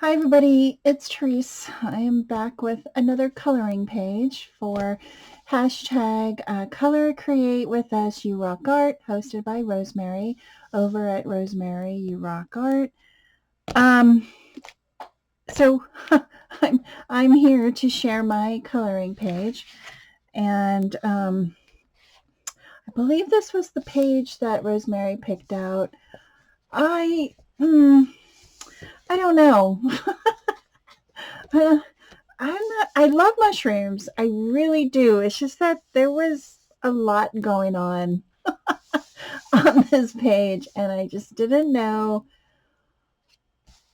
Hi everybody, it's Tereese. I am back with another coloring page for hashtag Color Create With Us You Rock Art, hosted by Rosemary over at Rosemary You Rock Art. Um, so I'm here to share my coloring page, and I believe this was the page that Rosemary picked out. I mm, I don't know. I love mushrooms. I really do. It's just that there was a lot going on on this page, and I just didn't know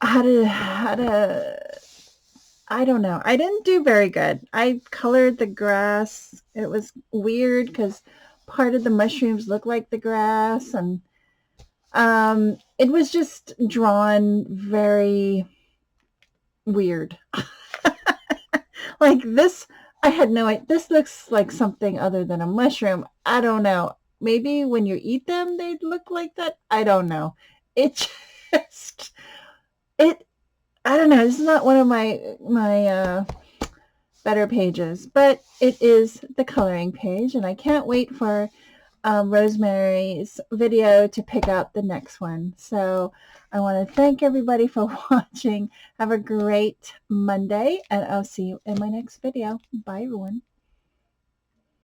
how to. I don't know. I didn't do very good. I colored the grass. It was weird because part of the mushrooms look like the grass, and it was just drawn very weird. Like this, I had no idea. This looks like something other than a mushroom. I don't know. Maybe when you eat them, they'd look like that. I don't know. It just, it, I don't know. This is not one of my better pages, but it is the coloring page, and I can't wait for Rosemary's video to pick out the next one. So I want to thank everybody for watching. Have a great Monday, and I'll see you in my next video. Bye, everyone.